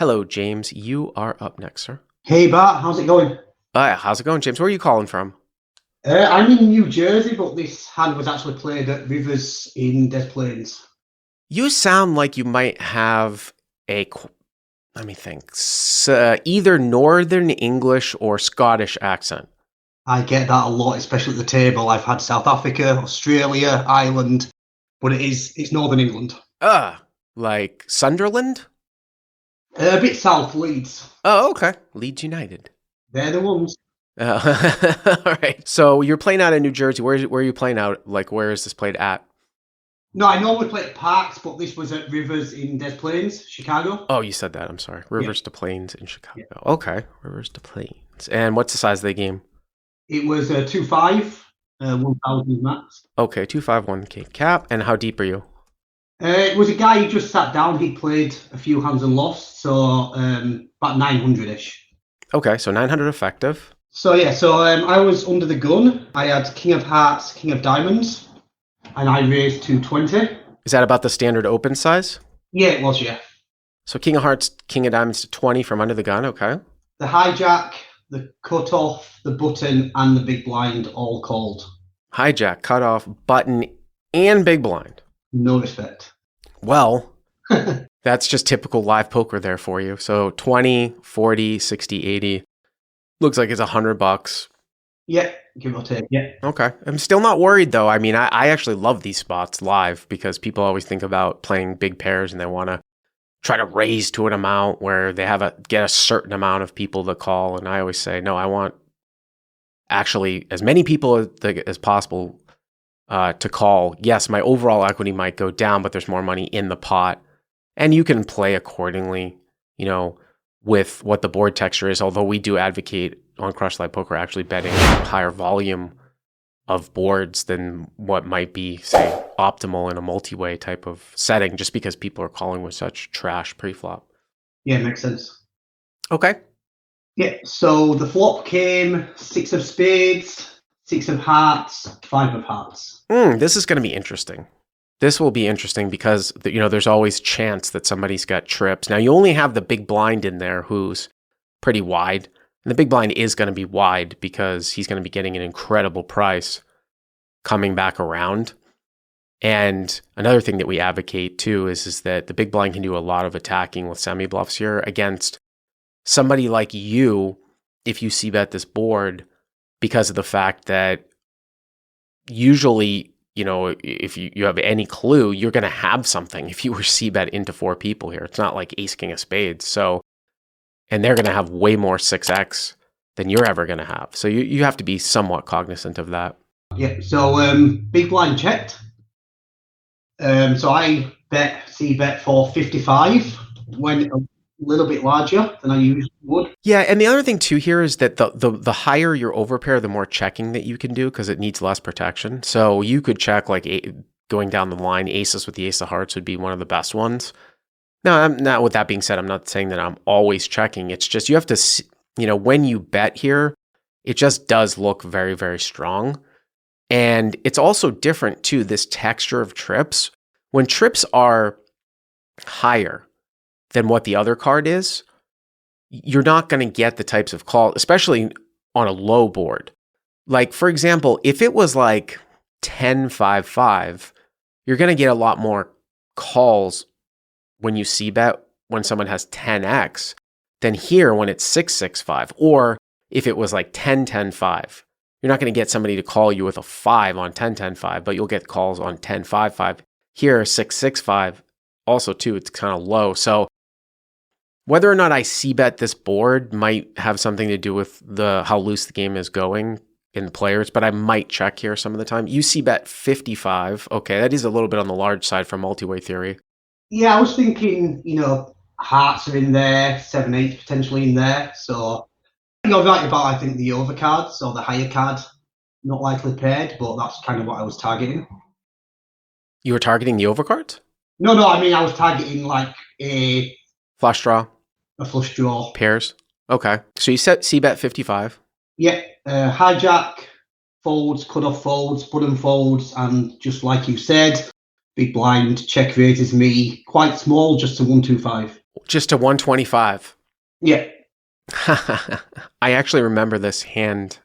Hello, James. You are up next, sir. Hey Bart, how's it going? How's it going, James? Where are you calling from? I'm in New Jersey, but this hand was actually played at Rivers in Des Plaines. You sound like you might have let me think, either Northern English or Scottish accent. I get that a lot, especially at the table. I've had South Africa, Australia, Ireland, but it's Northern England. Like Sunderland? A bit south, Leeds. Oh, okay. Leeds United. They're the ones. All right. So you're playing out in New Jersey. Where are you playing out? Like, where is this played at? No, I normally play at Parks, but this was at Rivers in Des Plaines, Chicago. Oh, you said that. I'm sorry. Rivers to Plains in Chicago. Yeah. Okay. Rivers to Plains. And what's the size of the game? It was a 2-5, 1,000 max. Okay, 251K cap. And how deep are you? It was a guy who just sat down. He played a few hands and lost, so about 900-ish. Okay, so 900 effective. So I was under the gun. I had King of Hearts, King of Diamonds, and I raised to 20. Is that about the standard open size? Yeah, it was, yeah. So King of Hearts, King of Diamonds to 20 from under the gun, okay. The hijack, the cutoff, the button, and the big blind all called. Hijack, cutoff, button, and big blind. No respect. Well, that's just typical live poker there for you. So 20, 40, 60, 80. Looks like it's $100. Yeah, give or take, yeah. Okay. I'm still not worried though. I mean, I actually love these spots live because people always think about playing big pairs and they want to try to raise to an amount where they get a certain amount of people to call. And I always say, no, I want actually as many people as possible to call. Yes, my overall equity might go down, but there's more money in the pot. And you can play accordingly, with what the board texture is, although we do advocate on Crush Live Poker actually betting higher volume of boards than what might be, say, optimal in a multi-way type of setting, just because people are calling with such trash pre-flop. Yeah, makes sense. Okay. Yeah, so the flop came 6 of spades, 6 of hearts, 5 of hearts. This is going to be interesting. This will be interesting because, there's always chance that somebody's got trips. Now, you only have the big blind in there who's pretty wide. And the big blind is going to be wide because he's going to be getting an incredible price coming back around. And another thing that we advocate too is that the big blind can do a lot of attacking with semi-bluffs here against somebody like you if you c-bet this board because of the fact that usually, if you have any clue, you're going to have something if you were c-bet into 4 people here. It's not like ace, king of spades. So, and they're going to have way more 6x than you're ever going to have. So you have to be somewhat cognizant of that. Yeah, so big blind checked. So I c-bet for 55, went a little bit larger than I usually would. Yeah, and the other thing too here is that the higher your overpair, the more checking that you can do because it needs less protection. So you could check going down the line, aces with the ace of hearts would be one of the best ones. Now, with that being said, I'm not saying that I'm always checking. It's just you have to, when you bet here, it just does look very, very strong. And it's also different too, this texture of trips. When trips are higher than what the other card is, you're not going to get the types of calls, especially on a low board. Like, for example, if it was like 10-5-5, you're going to get a lot more calls when you c-bet when someone has 10x than here when it's 6-6-5. Or if it was like 10-10-5, you're not going to get somebody to call you with a 5 on 10-10-5, but you'll get calls on 10-5-5. Here, 6-6-5, also too, it's kind of low. So whether or not I c-bet this board might have something to do with how loose the game is going in the players, but I might check here some of the time. You c-bet 55. Okay, that is a little bit on the large side for multi-way theory. Yeah, I was thinking, hearts are in there, 7-8 potentially in there. So you're right about, I think, the overcards or the higher card, not likely paired, but that's kind of what I was targeting. You were targeting the overcards? No, I mean, I was targeting like a flush draw. A flush draw. Pairs. Okay. So you set c-bet 55. Yeah. Hijack, folds, cutoff folds, button folds, and just like you said, big blind check raises me quite small, just to 125. Just to 125. Yeah. I actually remember this hand,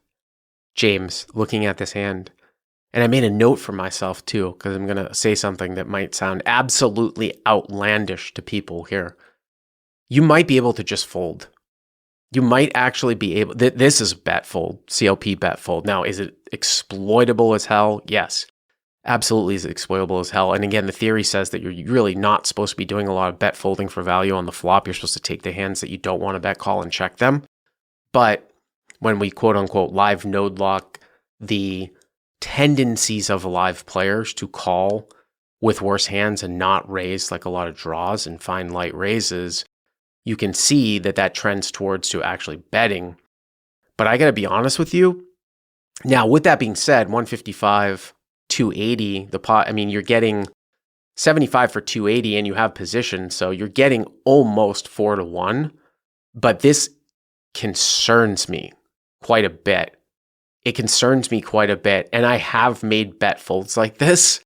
James, looking at this hand. And I made a note for myself too, because I'm going to say something that might sound absolutely outlandish to people here. You might be able to just fold. You might actually be able, this is bet fold, CLP bet fold. Now, is it exploitable as hell? Yes, absolutely is exploitable as hell. And again, the theory says that you're really not supposed to be doing a lot of bet folding for value on the flop. You're supposed to take the hands that you don't want to bet call and check them. But when we quote unquote live node lock the tendencies of live players to call with worse hands and not raise like a lot of draws and find light raises, you can see that that trends towards to actually betting. But I got to be honest with you. Now, with that being said, 155, 280, the pot, I mean, you're getting 75 for 280 and you have position. So you're getting almost 4-1. But this concerns me quite a bit. It concerns me quite a bit. And I have made bet folds like this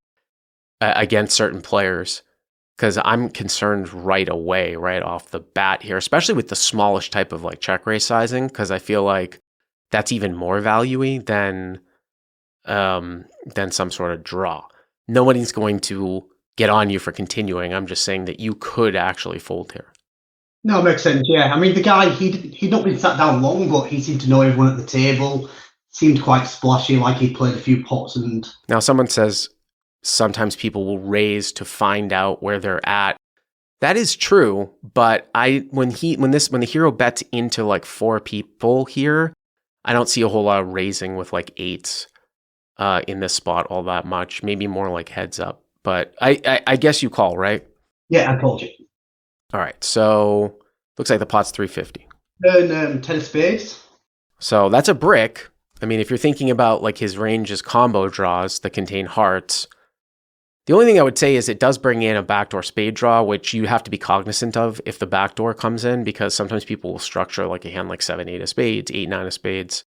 against certain players because I'm concerned right away, right off the bat here, especially with the smallish type of like check raise sizing, because I feel like that's even more value-y than some sort of draw. Nobody's going to get on you for continuing. I'm just saying that you could actually fold here. No, it makes sense, yeah. I mean, the guy, he'd not been sat down long, but he seemed to know everyone at the table. Seemed quite splashy, like he'd played a few pots. And now someone says sometimes people will raise to find out where they're at. That is true, but when the hero bets into like 4 people here, I don't see a whole lot of raising with like 8s in this spot all that much. Maybe more like heads up. But I guess you call, right? Yeah, I told you. All right, so looks like the pot's 350. And 10 of spades. So that's a brick. I mean, if you're thinking about like his range is combo draws that contain hearts, the only thing I would say is it does bring in a backdoor spade draw, which you have to be cognizant of if the backdoor comes in, because sometimes people will structure like a hand like 7-8 of spades, 8-9 of spades,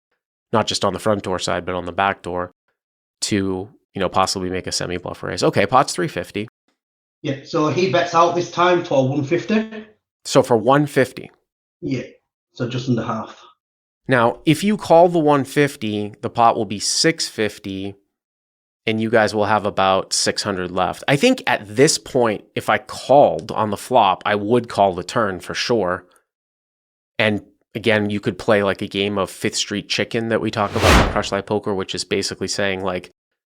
not just on the front door side, but on the back door to, possibly make a semi-bluff raise. Okay, pot's 350. Yeah, so he bets out this time for 150. So for 150. Yeah, so just under half. Now, if you call the 150, the pot will be 650, and you guys will have about 600 left. I think at this point, if I called on the flop, I would call the turn for sure. And again, you could play like a game of Fifth Street Chicken that we talk about in Crush Live Poker, which is basically saying like,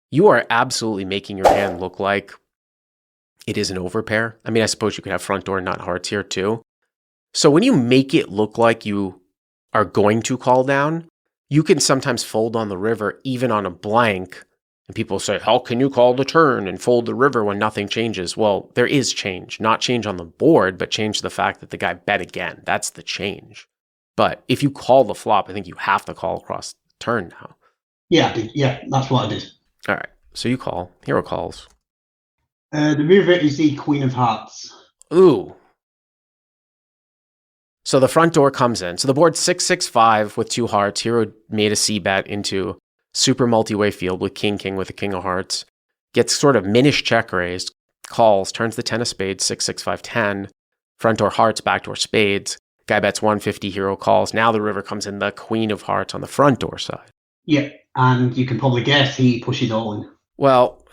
you are absolutely making your hand look like it is an overpair. I mean, I suppose you could have front door nut hearts here too. So when you make it look like you are going to call down, you can sometimes fold on the river even on a blank. And people say, how can you call the turn and fold the river when nothing changes? Well, there is change. Not change on the board, but change the fact that the guy bet again. That's the change. But if you call the flop, I think you have to call across the turn now. Yeah, I did. Yeah, that's what I did. All right, so you call. Hero calls. The mover is the Queen of Hearts. Ooh. So the front door comes in. So the board's 6-6-5 with 2 hearts. Hero made a C-bet into super multi-way field with king with a king of hearts. Gets sort of minish check raised. Calls, turns the 10 of spades, 6-6-5-10. Front door hearts, back door spades. Guy bets 150, hero calls. Now the river comes in, the Queen of Hearts on the front door side. Yeah, and you can probably guess he pushes all in. Well,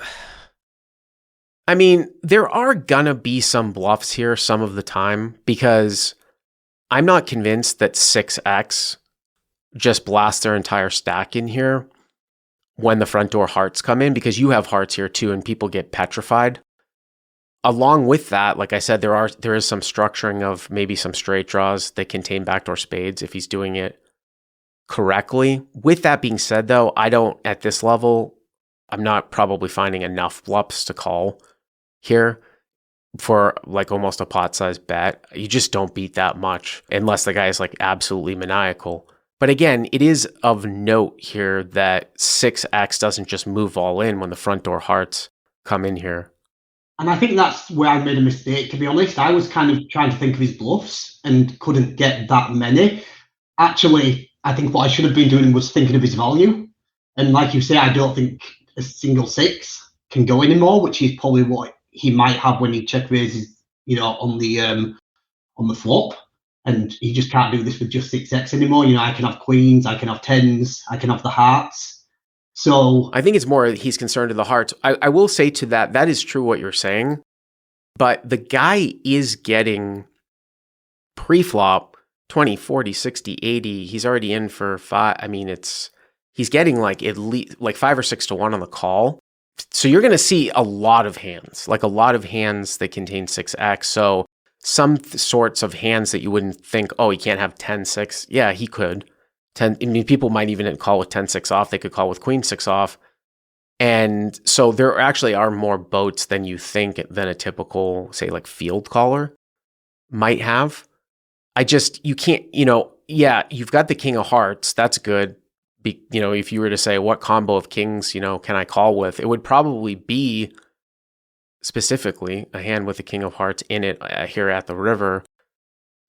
I mean, there are gonna be some bluffs here some of the time because I'm not convinced that 6x just blasts their entire stack in here when the front door hearts come in, because you have hearts here too and people get petrified. Along with that, like I said, there is some structuring of maybe some straight draws that contain backdoor spades if he's doing it correctly. With that being said, though, at this level, I'm not probably finding enough bluffs to call here for like almost a pot-sized bet. You just don't beat that much unless the guy is like absolutely maniacal. But again, it is of note here that 6x doesn't just move all in when the front door hearts come in here. And I think that's where I made a mistake, to be honest. I was kind of trying to think of his bluffs and couldn't get that many. Actually, I think what I should have been doing was thinking of his value. And like you say, I don't think a single 6 can go anymore, which is probably what he might have when he check raises, on on the flop. And you just can't do this with just 6x anymore. I can have queens, I can have tens, I can have the hearts. So I think it's more he's concerned with the hearts. I will say to that is true what you're saying, but the guy is getting pre-flop 20, 40, 60, 80. He's already in for 5. I mean, he's getting like at least like 5 or 6 to 1 on the call. So you're going to see a lot of hands, like a lot of hands that contain 6x. So some sorts of hands that you wouldn't think, oh, he can't have 10-6. Yeah, he could. 10. I mean, people might even call with 10-6 off. They could call with queen-6 off. And so there actually are more boats than you think than a typical, say, like field caller might have. You can't, yeah, you've got the king of hearts. That's good. If you were to say what combo of kings, can I call with, it would probably be specifically a hand with the king of hearts in it here at the river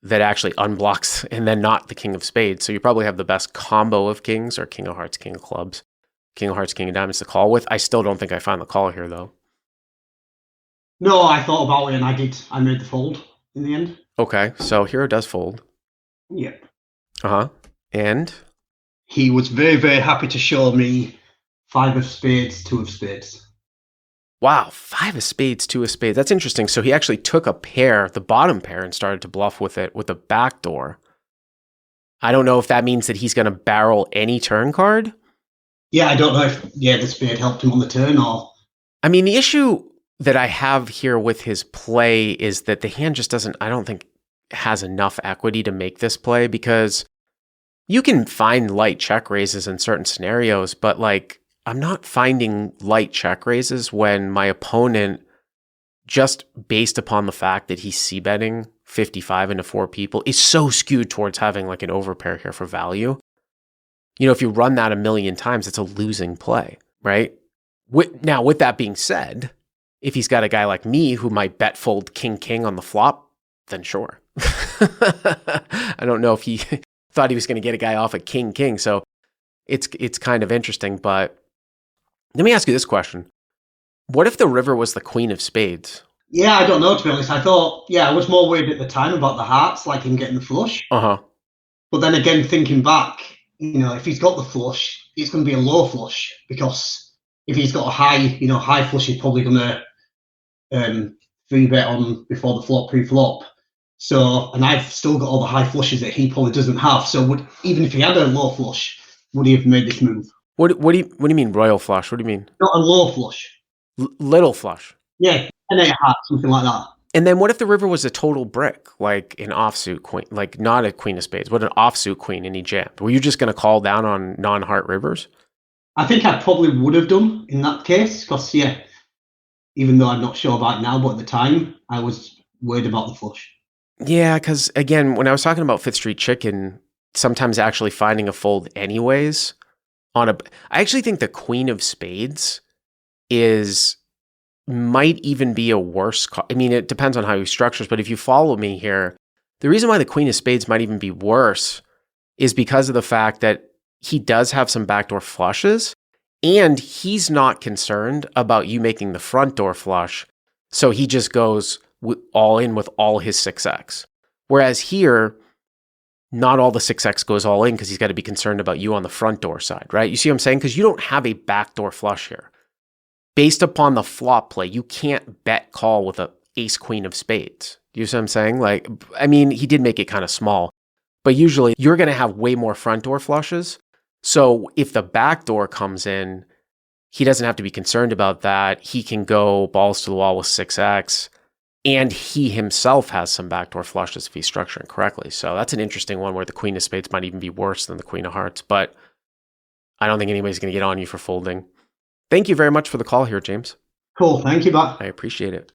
that actually unblocks, and then not the king of spades. So you probably have the best combo of kings, or king of hearts, king of clubs, king of hearts, king of diamonds to call with. I still don't think I find the call here though. No, I thought about it and I made the fold in the end. Okay, so hero does fold. Yep. And he was very, very happy to show me 5 of spades, 2 of spades. Wow, 5 of spades, 2 of spades. That's interesting. So he actually took a pair, the bottom pair, and started to bluff with it with a backdoor. I don't know if that means that he's going to barrel any turn card. Yeah, I don't know if the spade helped him on the turn or... I mean, the issue that I have here with his play is that the hand just doesn't, I don't think, has enough equity to make this play, because you can find light check raises in certain scenarios, but like, I'm not finding light check raises when my opponent, just based upon the fact that he's c-betting 55 into 4 people, is so skewed towards having like an overpair here for value. If you run that a million times, it's a losing play, right? Now, with that being said, if he's got a guy like me who might bet fold king on the flop, then sure. I don't know if he thought he was going to get a guy off at king. So it's kind of interesting. But let me ask you this question. What if the river was the queen of spades? Yeah, I don't know, to be honest. I thought, I was more worried at the time about the hearts, like him getting the flush. But then again, thinking back, if he's got the flush, it's going to be a low flush, because if he's got a high flush, he's probably going to 3-bet on before the flop, pre-flop. So, and I've still got all the high flushes that he probably doesn't have. So even if he had a low flush, would he have made this move? What do you mean royal flush? What do you mean? Not a low flush. Little flush. Yeah, an 8 heart, something like that. And then what if the river was a total brick, like an offsuit queen, like not a queen of spades, but an offsuit queen, and he jammed? Were you just going to call down on non-heart rivers? I think I probably would have done in that case, because, even though I'm not sure about it now, but at the time, I was worried about the flush. Yeah, because again, when I was talking about Fifth Street Chicken, sometimes actually finding a fold anyways I actually think the queen of spades might even be a worse call. I mean, it depends on how he structures, but if you follow me here, the reason why the queen of spades might even be worse is because of the fact that he does have some backdoor flushes, and he's not concerned about you making the front door flush, so he just goes all in with all his 6x. Whereas here, not all the 6x goes all in because he's got to be concerned about you on the front door side, right? You see what I'm saying? Because you don't have a backdoor flush here. Based upon the flop play, you can't bet call with a ace queen of spades. You see what I'm saying? Like, I mean, he did make it kind of small, but usually you're going to have way more front door flushes. So if the back door comes in, he doesn't have to be concerned about that. He can go balls to the wall with 6x, and he himself has some backdoor flushes if he's structuring correctly. So that's an interesting one where the queen of spades might even be worse than the queen of hearts, but I don't think anybody's going to get on you for folding. Thank you very much for the call here, James. Cool. Thank you, Matt. I appreciate it.